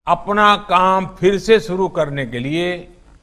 अपना काम फिर से शुरू करने के लिए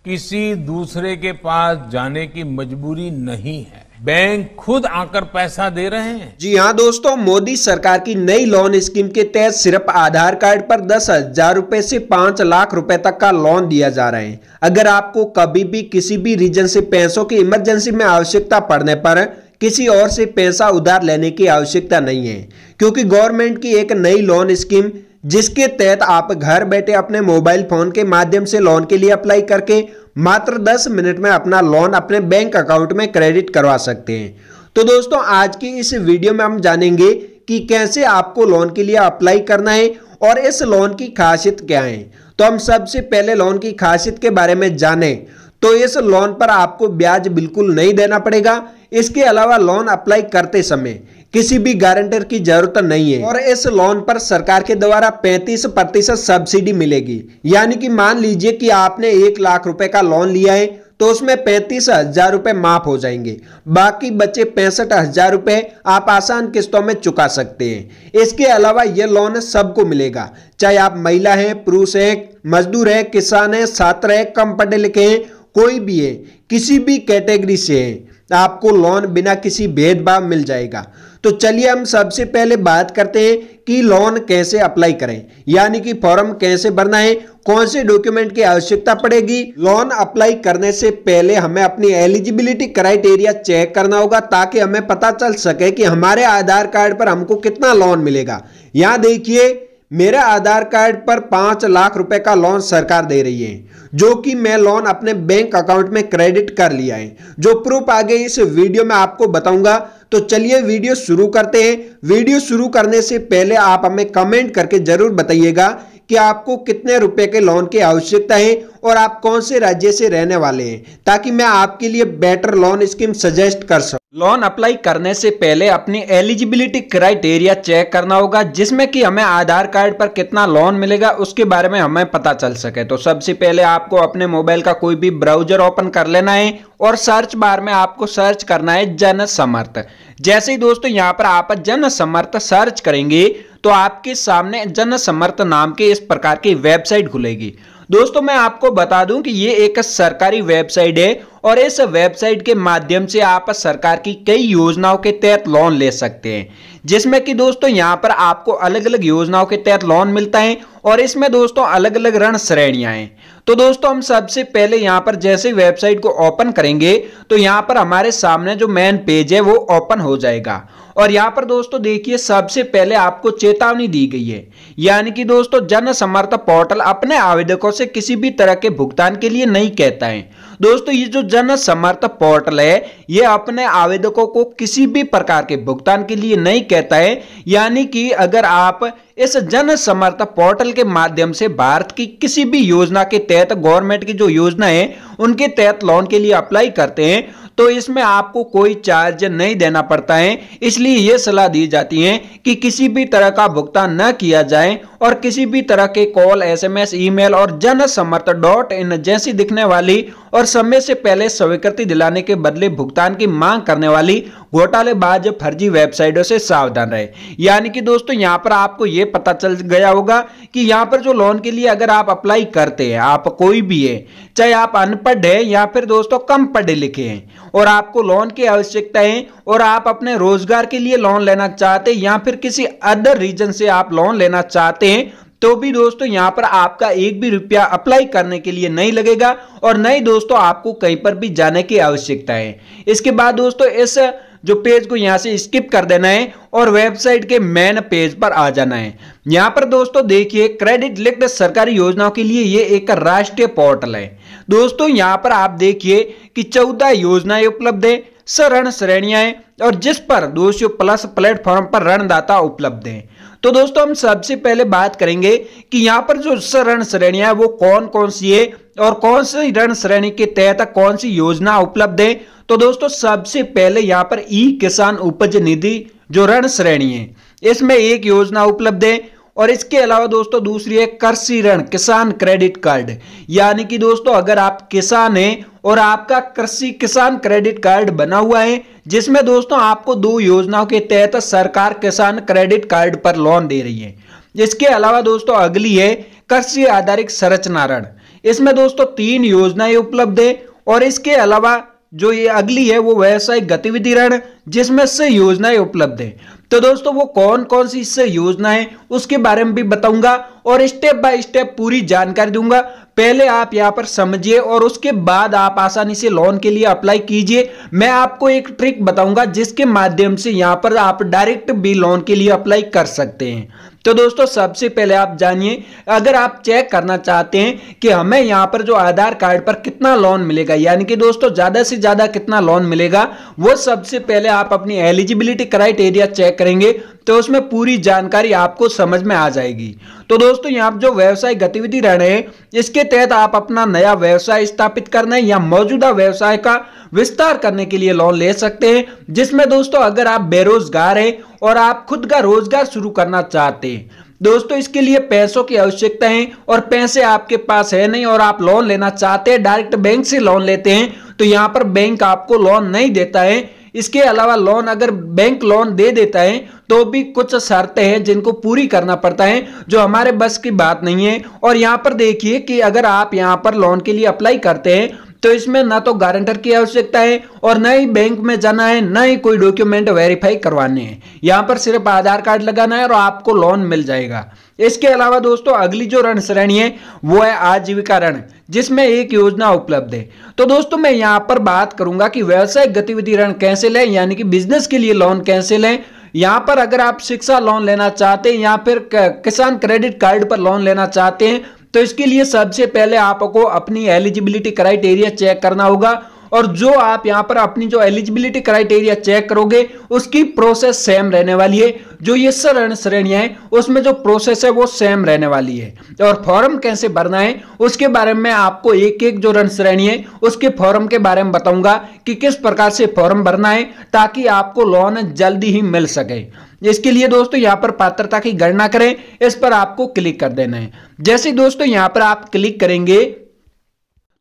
किसी दूसरे के पास जाने की मजबूरी नहीं है। बैंक खुद आकर पैसा दे रहे हैं। जी हाँ दोस्तों, मोदी सरकार की नई लोन स्कीम के तहत सिर्फ आधार कार्ड पर 10,000 रुपए से 5 लाख रुपए तक का लोन दिया जा रहा है। अगर आपको कभी भी किसी भी रीजन से पैसों की इमरजेंसी में आवश्यकता पड़ने पर किसी और से पैसा उधार लेने की आवश्यकता नहीं है, क्योंकि गवर्नमेंट की एक नई लोन स्कीम जिसके तहत आप घर बैठे अपने मोबाइल फोन के माध्यम से लोन के लिए अप्लाई करके मात्र 10 मिनट में अपना लोन अपने बैंक अकाउंट में क्रेडिट करवा सकते हैं। तो दोस्तों, आज की इस वीडियो में हम जानेंगे कि कैसे आपको लोन के लिए अप्लाई करना है और इस लोन की खासियत क्या है। तो हम सबसे पहले लोन की खासियत के बारे में जानें तो इस लोन पर आपको ब्याज बिल्कुल नहीं देना पड़ेगा। इसके अलावा लोन अप्लाई करते समय किसी भी गारंटर की जरूरत नहीं है और इस लोन पर सरकार के द्वारा 35% सब्सिडी मिलेगी। यानी कि मान लीजिए कि आपने 1 लाख रुपए का लोन लिया है तो उसमें 35,000 रुपए माफ हो जाएंगे। बाकी बचे 65,000 रुपए आप आसान किस्तों में चुका सकते हैं। इसके अलावा यह लोन सबको मिलेगा, चाहे आप महिला हैं, पुरुष हैं, मजदूर हैं, किसान हैं, छात्र हैं, कम पढ़े लिखे हैं, कोई भी है, किसी भी कैटेगरी से है, आपको लोन बिना किसी भेदभाव मिल जाएगा। तो चलिए हम सबसे पहले बात करते हैं कि लोन कैसे अप्लाई करें, यानी कि फॉर्म कैसे भरना है, कौन से डॉक्यूमेंट की आवश्यकता पड़ेगी। लोन अप्लाई करने से पहले हमें अपनी एलिजिबिलिटी क्राइटेरिया चेक करना होगा ताकि हमें पता चल सके कि हमारे आधार कार्ड पर हमको कितना लोन मिलेगा। यहां देखिए, मेरे आधार कार्ड पर 5 लाख रुपए का लोन सरकार दे रही है, जो कि मैं लोन अपने बैंक अकाउंट में क्रेडिट कर लिया है। जो प्रूफ आगे इस वीडियो में आपको बताऊंगा। तो चलिए वीडियो शुरू करते हैं। वीडियो शुरू करने से पहले आप हमें कमेंट करके जरूर बताइएगा कि आपको कितने रुपए के लोन की आवश्यकता है और आप कौन से राज्य से रहने वाले हैं, ताकि मैं आपके लिए बेटर लोन स्कीम सजेस्ट कर सकूं। लोन अप्लाई करने से पहले अपनी एलिजिबिलिटी क्राइटेरिया चेक करना होगा, जिसमें कि हमें आधार कार्ड पर कितना लोन मिलेगा उसके बारे में हमें पता चल सके। तो सबसे पहले आपको अपने मोबाइल का कोई भी ब्राउजर ओपन कर लेना है और सर्च बार में आपको सर्च करना है जन समर्थ। जैसे ही दोस्तों यहाँ पर आप जन समर्थ सर्च करेंगे तो आपके सामने जन समर्थ नाम के इस प्रकार की वेबसाइट खुलेगी। दोस्तों, मैं आपको बता दूं कि ये एक सरकारी वेबसाइट है और इस वेबसाइट के माध्यम से आप सरकार की कई योजनाओं के तहत लोन ले सकते हैं, जिसमें कि दोस्तों यहाँ पर आपको अलग अलग योजनाओं के तहत लोन मिलता है और इसमें दोस्तों अलग अलग ऋण श्रेणियां हैं। तो दोस्तों, हम सबसे पहले यहाँ पर जैसे वेबसाइट को ओपन करेंगे तो यहाँ पर हमारे सामने जो मेन पेज है वो ओपन हो जाएगा और यहाँ पर दोस्तों देखिए, सबसे पहले आपको चेतावनी दी गई है, यानी कि दोस्तों जन समर्थ पोर्टल अपने आवेदकों से किसी भी तरह के भुगतान के लिए नहीं कहता है। दोस्तों, ये जो जन समर्थ पोर्टल है ये अपने आवेदकों को किसी भी प्रकार के भुगतान के लिए नहीं कहता है। यानी कि अगर आप इस जन समर्थ पोर्टल के माध्यम से भारत की किसी भी योजना के तहत, गवर्नमेंट की जो योजना है उनके तहत लोन के लिए अप्लाई करते हैं तो इसमें आपको कोई चार्ज नहीं देना पड़ता है। इसलिए यह सलाह दी जाती है कि किसी भी तरह का भुगतान न किया जाए और किसी भी तरह के कॉल, SMS, ईमेल और जनसमर्थ.in जैसी दिखने वाली और समय से पहले स्वीकृति दिलाने के बदले भुगतान की मांग करने वाली घोटालेबाज फर्जी वेबसाइटों से सावधान रहे। यानी कि दोस्तों यहाँ पर आपको यह पता चल गया होगा कि यहाँ पर जो लोन के लिए अगर आप अप्लाई करते हैं, आप कोई भी है, चाहे आप अनपढ़ है या फिर दोस्तों कम पढ़े लिखे हैं और आपको लोन की आवश्यकता है और आप अपने रोजगार के लिए लोन लेना चाहते हैं या फिर किसी अदर रीजन से आप लोन लेना चाहते हैं, तो भी दोस्तों यहाँ पर आपका एक भी रुपया अप्लाई करने के लिए नहीं लगेगा और नहीं दोस्तों आपको कहीं पर भी जाने की आवश्यकता है। इसके बाद दोस्तों इस जो पेज को यहां से स्किप कर देना है और वेबसाइट के मेन पेज पर आ जाना है। यहां पर दोस्तों देखिए, क्रेडिट लिंक्ड सरकारी योजनाओं के लिए ये एक राष्ट्रीय पोर्टल है। दोस्तों यहां पर आप देखिए कि 14 योजनाएं उपलब्ध है, ऋण श्रेणियां हैं और जिस पर 200 प्लस प्लेटफॉर्म पर ऋणदाता उपलब्ध हैं। तो दोस्तों हम सबसे पहले बात करेंगे कि यहाँ पर जो ऋण श्रेणियां है वो कौन कौन सी है और कौन सी ऋण श्रेणी के तहत कौन सी योजना उपलब्ध है। तो दोस्तों सबसे पहले यहाँ पर ई किसान उपज निधि जो ऋण श्रेणी है इसमें एक योजना उपलब्ध है और इसके अलावा दोस्तों दूसरी है कृषि ऋण किसान क्रेडिट कार्ड। यानी कि दोस्तों अगर आप किसान हैं और आपका कृषि किसान क्रेडिट कार्ड बना हुआ है जिसमें दोस्तों आपको 2 योजनाओं के तहत सरकार किसान क्रेडिट कार्ड पर लोन दे रही है। इसके अलावा दोस्तों अगली है कृषि आधारित संरचना ऋण। इसमें दोस्तों 3 योजनाएं उपलब्ध है और इसके अलावा जो ये अगली है वो व्यावसायिक गतिविधि ऋण, जिसमें से योजनाएं उपलब्ध है। तो दोस्तों वो कौन कौन सी इससे योजनाएं उसके बारे में भी बताऊंगा और स्टेप बाय स्टेप पूरी जानकारी दूंगा। पहले आप यहां पर समझिए और उसके बाद आप आसानी से लोन के लिए अप्लाई कीजिए। मैं आपको एक ट्रिक बताऊंगा जिसके माध्यम से यहां पर आप डायरेक्ट भी लोन के लिए अप्लाई कर सकते हैं। तो दोस्तों सबसे पहले आप जानिए, अगर आप चेक करना चाहते हैं कि हमें यहां पर जो आधार कार्ड पर कितना लोन मिलेगा, यानी कि दोस्तों ज्यादा से ज्यादा कितना लोन मिलेगा, वो सबसे पहले आप अपनी एलिजिबिलिटी क्राइटेरिया चेक करेंगे तो उसमें पूरी जानकारी आपको समझ में आ जाएगी। तो दोस्तों यहाँ पर जो व्यवसाय गतिविधि ऋण है, इसके तहत आप अपना नया व्यवसाय स्थापित करने या मौजूदा व्यवसाय का विस्तार करने के लिए लोन ले सकते हैं, जिसमें दोस्तों अगर आप बेरोजगार हैं और आप खुद का रोजगार शुरू करना चाहते हैं, दोस्तों इसके लिए पैसों की आवश्यकता है और पैसे आपके पास है नहीं और आप लोन लेना चाहते हैं, डायरेक्ट बैंक से लोन लेते हैं, तो यहाँ पर बैंक आपको लोन नहीं देता है। इसके अलावा लोन अगर बैंक लोन दे देता है तो भी कुछ शर्तें हैं जिनको पूरी करना पड़ता है, जो हमारे बस की बात नहीं है। और यहाँ पर देखिए कि अगर आप यहाँ पर लोन के लिए अप्लाई करते हैं तो इसमें ना तो गारंटर की आवश्यकता है और ना ही बैंक में जाना है, ना ही कोई डॉक्यूमेंट वेरीफाई करवाने हैं। यहाँ पर सिर्फ आधार कार्ड लगाना है और आपको लोन मिल जाएगा। इसके अलावा दोस्तों अगली जो ऋण श्रेणी है वो है आजीविका ऋण, जिसमें एक योजना उपलब्ध है। तो दोस्तों मैं यहाँ पर बात करूंगा कि व्यवसायिक गतिविधि ऋण कैसे लें, यानी कि बिजनेस के लिए लोन कैसे लें। यहाँ पर अगर आप शिक्षा लोन लेना चाहते हैं या फिर किसान क्रेडिट कार्ड पर लोन लेना चाहते हैं तो इसके लिए सबसे पहले आपको अपनी एलिजिबिलिटी क्राइटेरिया चेक करना होगा और जो आप यहाँ पर अपनी जो एलिजिबिलिटी क्राइटेरिया चेक करोगे उसकी प्रोसेस सेम रहने वाली है। जो ये ऋण श्रेणियां हैं उसमें जो प्रोसेस है वो सेम रहने वाली है। और फॉर्म कैसे भरना है उसके बारे में आपको एक एक जो ऋण श्रेणी है उसके फॉर्म के बारे में बताऊंगा कि किस प्रकार से फॉर्म भरना है ताकि आपको लोन जल्दी ही मिल सके। इसके लिए दोस्तों यहाँ पर पात्रता की गणना करें, इस पर आपको क्लिक कर देना है। जैसे दोस्तों यहाँ पर आप क्लिक करेंगे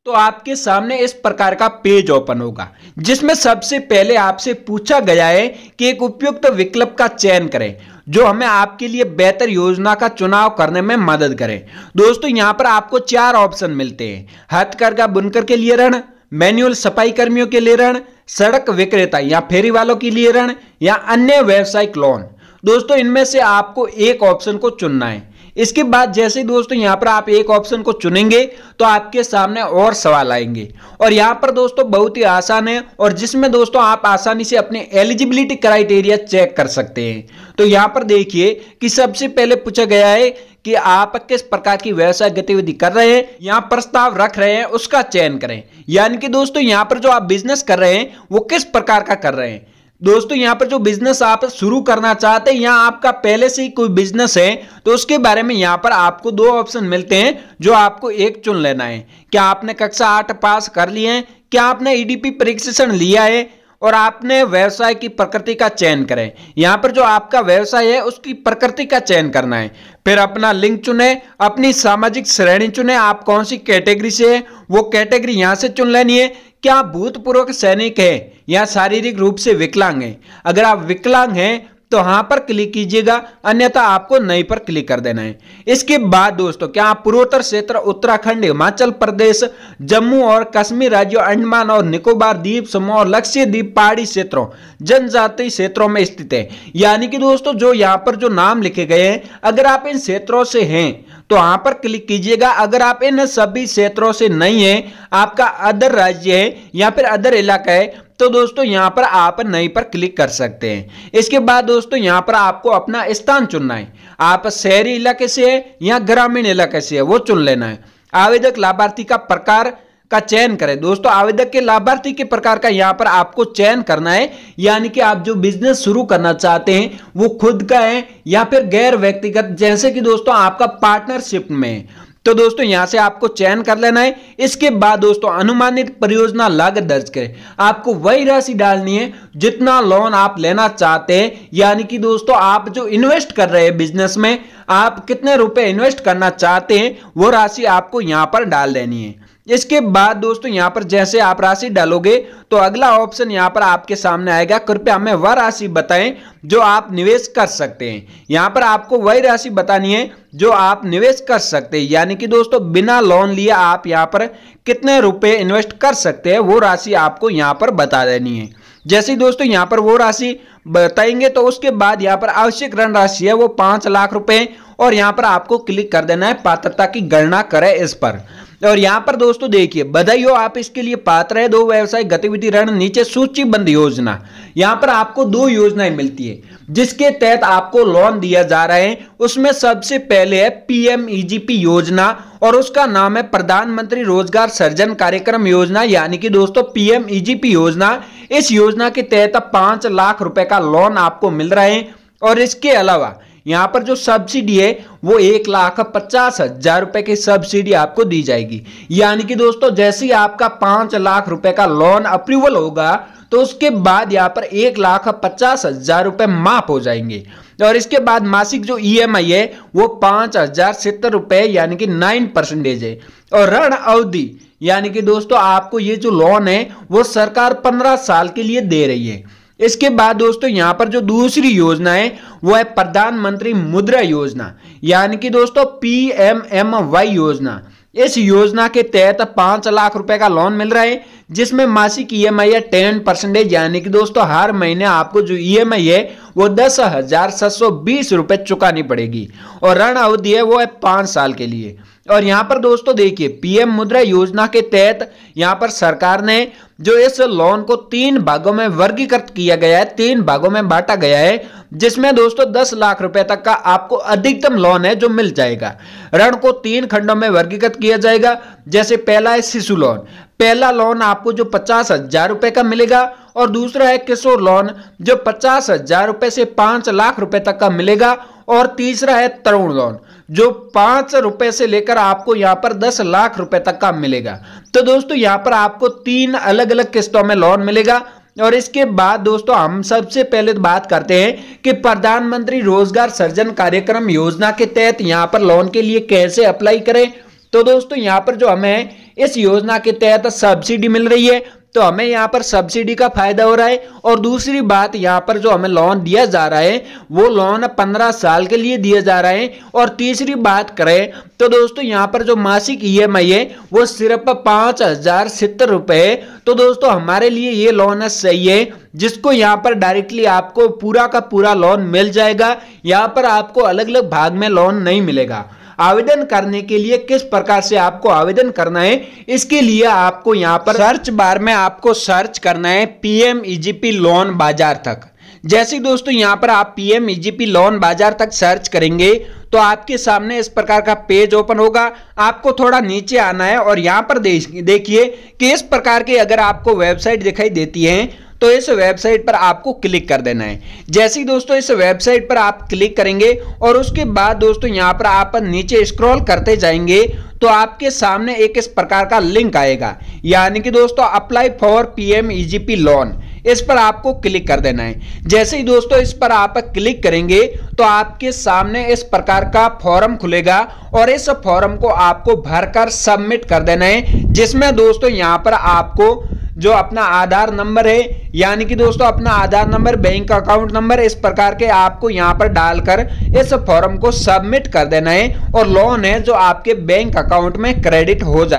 तो आपके सामने इस प्रकार का पेज ओपन होगा, जिसमें सबसे पहले आपसे पूछा गया है कि एक उपयुक्त विकल्प का चयन करें जो हमें आपके लिए बेहतर योजना का चुनाव करने में मदद करे। दोस्तों यहाँ पर आपको 4 ऑप्शन मिलते हैं: हथकरघा बुनकर के लिए ऋण, मैनुअल सफाई कर्मियों के लिए ऋण, सड़क विक्रेता या फेरी वालों के लिए ऋण या अन्य व्यवसायिक लोन। दोस्तों इनमें से आपको एक ऑप्शन को चुनना है। इसके बाद जैसे दोस्तों यहाँ पर आप एक ऑप्शन को चुनेंगे तो आपके सामने और सवाल आएंगे और यहाँ पर दोस्तों बहुत ही आसान है और जिसमें दोस्तों आप आसानी से अपने एलिजिबिलिटी क्राइटेरिया चेक कर सकते हैं। तो यहाँ पर देखिए कि सबसे पहले पूछा गया है कि आप किस प्रकार की व्यवसाय गतिविधि कर रहे हैं, यहाँ प्रस्ताव रख रहे हैं, उसका चयन करें। यानी कि दोस्तों यहाँ पर जो आप बिजनेस कर रहे हैं वो किस प्रकार का कर रहे हैं। दोस्तों यहाँ पर जो बिजनेस आप शुरू करना चाहते हैं या आपका पहले से ही कोई बिजनेस है तो उसके बारे में यहाँ पर आपको 2 ऑप्शन मिलते हैं जो आपको एक चुन लेना है। क्या आपने कक्षा 8 पास कर लिए हैं, क्या आपने ईडीपी प्रशिक्षण लिया है और आपने व्यवसाय की प्रकृति का चयन करें। यहाँ पर जो आपका व्यवसाय है उसकी प्रकृति का चयन करना है। फिर अपना लिंग चुने, अपनी सामाजिक श्रेणी चुने, आप कौन सी कैटेगरी से है वो कैटेगरी यहाँ से चुन लेनी है। क्या आप भूतपूर्व सैनिक है या शारीरिक रूप से विकलांग हैं। अगर आप विकलांग हैं तो हाँ पर क्लिक कीजिएगा, अन्यथा आपको नहीं पर क्लिक कर देना है। इसके बाद दोस्तों क्या आप पूर्वोत्तर क्षेत्र, उत्तराखंड, हिमाचल प्रदेश, जम्मू और कश्मीर राज्यों, अंडमान और निकोबार द्वीप समूह और लक्षद्वीप पहाड़ी क्षेत्रों, जनजातीय क्षेत्रों में स्थित है। यानी कि दोस्तों जो यहाँ पर जो नाम लिखे गए हैं अगर आप इन क्षेत्रों से हैं तो वहां पर क्लिक कीजिएगा। अगर आप इन सभी क्षेत्रों से नहीं है, आपका अदर राज्य है या फिर अदर इलाका है तो दोस्तों यहां पर आप नहीं पर क्लिक कर सकते हैं। इसके बाद दोस्तों यहां पर आपको अपना स्थान चुनना है। आप शहरी इलाके से है या ग्रामीण इलाके से है वो चुन लेना है। आवेदक लाभार्थी का प्रकार का चयन करें। दोस्तों आवेदक के लाभार्थी के प्रकार का यहां पर आपको चयन करना है, यानी कि आप जो बिजनेस शुरू करना चाहते हैं वो खुद का है या फिर गैर व्यक्तिगत, जैसे कि दोस्तों आपका पार्टनरशिप में है। तो दोस्तों यहां से आपको चयन कर लेना है। इसके बाद दोस्तों अनुमानित परियोजना लागत दर्ज करें। आपको वही राशि डालनी है जितना लोन आप लेना चाहते हैं, यानी कि दोस्तों आप जो इन्वेस्ट कर रहे हैं बिजनेस में, आप कितने रुपए इन्वेस्ट करना चाहते हैं वो राशि आपको यहां पर डाल देनी है। इसके बाद दोस्तों यहाँ पर जैसे आप राशि डालोगे तो अगला ऑप्शन यहाँ पर आपके सामने आएगा, कृपया हमें वह राशि बताएं जो आप निवेश कर सकते हैं। यहाँ पर आपको वही राशि बतानी है जो आप निवेश कर सकते हैं, यानी कि दोस्तों बिना लोन लिए आप यहाँ पर कितने रुपए इन्वेस्ट कर सकते हैं वो राशि आपको यहाँ पर बता देनी है। जैसे ही दोस्तों यहाँ पर वो राशि बताएंगे तो उसके बाद यहाँ पर आवश्यक ऋण राशि है वो 5 लाख रुपए, और यहाँ पर आपको क्लिक कर देना है पात्रता की गणना करें इस पर। और यहाँ पर दोस्तों देखिए, बधाई हो आप इसके लिए पात्र है। 2 व्यवसायिक गतिविधि ऋण, नीचे सूचीबद्ध योजना। यहाँ पर आपको 2 योजनाएं मिलती है जिसके तहत आपको लोन दिया जा रहा है। उसमें सबसे पहले है PMEGP योजना और उसका नाम है प्रधानमंत्री रोजगार सृजन कार्यक्रम योजना, यानी कि दोस्तों PMEGP योजना। इस योजना के तहत 5 लाख रुपए का लोन आपको मिल रहा है। और इसके अलावा यहाँ पर जो सब्सिडी है वो 1,50,000 रुपए की सब्सिडी आपको दी जाएगी, यानी कि दोस्तों जैसे ही आपका 5 लाख रुपए का लोन अप्रूवल होगा तो उसके बाद यहाँ पर 1,50,000 रुपए माफ हो जाएंगे। और इसके बाद मासिक जो EMI है वो 5,070 रुपए यानी कि 9% है। और ऋण अवधि यानी कि दोस्तों आपको ये जो लोन है वो सरकार 15 साल के लिए दे रही है। इसके बाद दोस्तों यहाँ पर जो दूसरी योजना है वो है प्रधानमंत्री मुद्रा योजना, यानी कि दोस्तों PMMY योजना। इस योजना के तहत 5 लाख रुपए का लोन मिल रहा है जिसमें मासिक EMI है 10%, यानी कि दोस्तों हर महीने आपको जो EMI है वो 10,720 रुपए चुकानी पड़ेगी। और ऋण अवधि है वो है 5 साल के लिए। और यहाँ पर दोस्तों देखिए, PM मुद्रा योजना के तहत यहाँ पर सरकार ने जो इस लोन को 3 भागों में वर्गीकृत किया गया है, 3 भागों में बांटा गया है, जिसमें दोस्तों 10 लाख रुपए तक का आपको अधिकतम लोन है जो मिल जाएगा। ऋण को 3 खंडों में वर्गीकृत किया जाएगा। जैसे पहला है शिशु लोन, पहला लोन आपको जो 50,000 रुपए का मिलेगा, और दूसरा है किशोर लोन जो 50,000 रुपए से 5 लाख रुपए तक का मिलेगा, और तीसरा है तरुण लोन जो 5 रुपए से लेकर आपको यहाँ पर 10 लाख रुपए तक का मिलेगा। तो दोस्तों यहाँ पर आपको 3 अलग अलग किस्तों में लोन मिलेगा। और इसके बाद दोस्तों हम सबसे पहले बात करते हैं कि प्रधानमंत्री रोजगार सृजन कार्यक्रम योजना के तहत यहाँ पर लोन के लिए कैसे अप्लाई करें। तो दोस्तों यहाँ पर जो हमें इस योजना के तहत सब्सिडी मिल रही है तो हमें यहाँ पर सब्सिडी का फायदा हो रहा है। और दूसरी बात, यहाँ पर जो हमें लोन दिया जा रहा है वो लोन 15 साल के लिए दिया जा रहा है। और तीसरी बात करें तो दोस्तों यहाँ पर जो मासिक EMI है वो सिर्फ 5,070 रुपए। तो दोस्तों हमारे लिए ये लोन सही है, जिसको यहाँ पर डायरेक्टली आपको पूरा का पूरा लोन मिल जाएगा। यहाँ पर आपको अलग अलग भाग में लोन नहीं मिलेगा। आवेदन करने के लिए किस प्रकार से आपको आवेदन करना है, इसके लिए आपको यहाँ पर सर्च बार में आपको सर्च करना है PMEGP लोन बाजार तक। जैसे दोस्तों यहाँ पर आप PMEGP लोन बाजार तक सर्च करेंगे तो आपके सामने इस प्रकार का पेज ओपन होगा। आपको थोड़ा नीचे आना है और यहाँ पर देखिए कि इस प्रकार की अगर आपको वेबसाइट दिखाई देती है तो इस वेबसाइट पर आपको क्लिक कर देना है। जैसे ही दोस्तों इस वेबसाइट पर आप क्लिक करेंगे और उसके बाद दोस्तों यहाँ पर आप नीचे स्क्रॉल करते जाएंगे तो आपके सामने एक इस प्रकार का लिंक आएगा, यानी कि दोस्तों अप्लाई फॉर PMEGP लोन। इस पर आपको क्लिक कर देना है। जैसे ही दोस्तों इस पर आप क्लिक करेंगे तो आपके सामने इस प्रकार का फॉर्म खुलेगा और इस फॉर्म को आपको भरकर सबमिट कर देना है, जिसमें दोस्तों यहाँ पर आपको जो अपना आधार नंबर है, यानी कि दोस्तों अपना आधार नंबर, बैंक अकाउंट नंबर, इस प्रकार के आपको यहाँ पर डालकर इस फॉर्म को सबमिट कर देना है और लोन है जो आपके बैंक अकाउंट में क्रेडिट हो जाए।